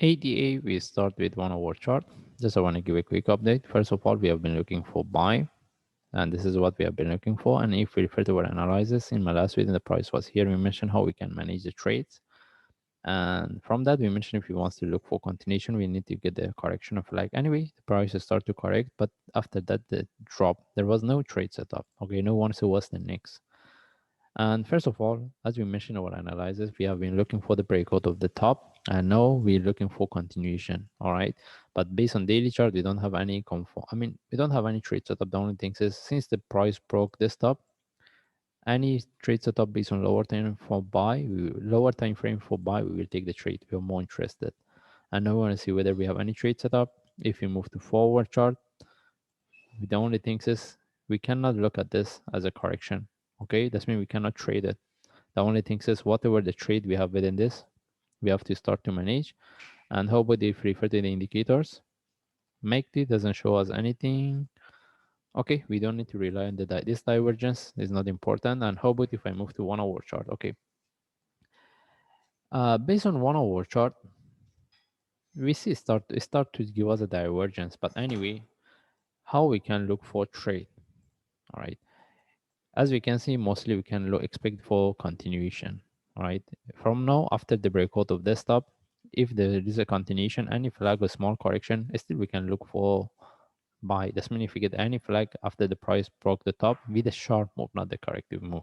ADA, we start with 1 hour chart. Just I want to give a quick update. First of all, we have been looking for buy, and this is what we have been looking for. And if we refer to our analysis in my last video, the price was here. We mentioned how we can manage the trades. And from that, we mentioned if we want to look for continuation, we need to get the correction of like, anyway, the price start to correct, but after that, the drop, there was no trade setup. Okay, no one saw what's the next. And first of all, as we mentioned in our analysis, we have been looking for the breakout of the top, and now we're looking for continuation. All right, but based on daily chart, we don't have any comfort. I mean, we don't have any trade setup. The only thing is, since the price broke this top, any trade setup based on lower time frame for buy, we will take the trade. We are more interested. And now we want to see whether we have any trade setup. If we move to forward chart, the only thing is we cannot look at this as a correction. Okay, that means we cannot trade it. The only thing is whatever the trade we have within this, we have to start to manage. And how about if we refer to the indicators? MACD doesn't show us anything. Okay, we don't need to rely on this divergence is not important. And how about if I move to 1 hour chart? Okay, based on 1 hour chart, we see start to give us a divergence. But anyway, how we can look for trade? All right, as we can see, mostly we can expect for continuation. All right, from now after the breakout of the stop, if there is a continuation, any flag a small correction, still we can look for buy. That means if we get any flag after the price broke the top with a sharp move, not the corrective move,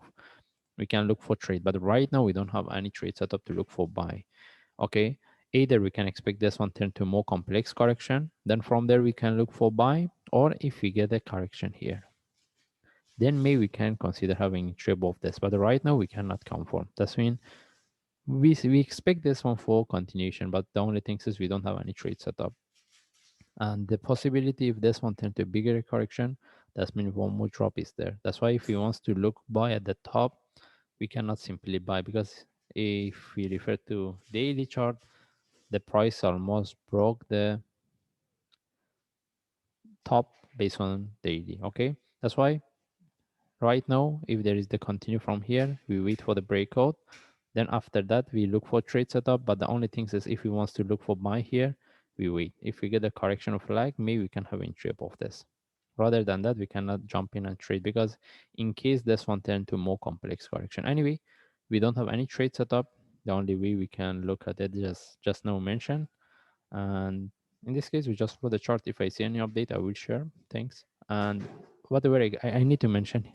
we can look for trade. But right now we don't have any trade setup to look for buy. Okay, either we can expect this one turn to more complex correction, then from there we can look for buy, or if we get a correction here, then maybe we can consider having trade of this. But right now we cannot confirm. That's mean we expect this one for continuation, but the only thing is we don't have any trade setup. And the possibility if this one turns to a bigger correction, that means one more drop is there. That's why if we wants to look buy at the top, we cannot simply buy, because if we refer to daily chart, the price almost broke the top based on daily. Okay, that's why right now if there is the continue from here, we wait for the breakout, then after that we look for trade setup. But the only thing is if we wants to look for buy here, we wait. If we get a correction of flag, maybe we can have entry of this. Rather than that, we cannot jump in and trade, because in case this one turn to more complex correction, anyway, we don't have any trade setup. The only way we can look at it just now mention. And in this case, we just follow the chart. If I see any update, I will share. Thanks. And whatever I need to mention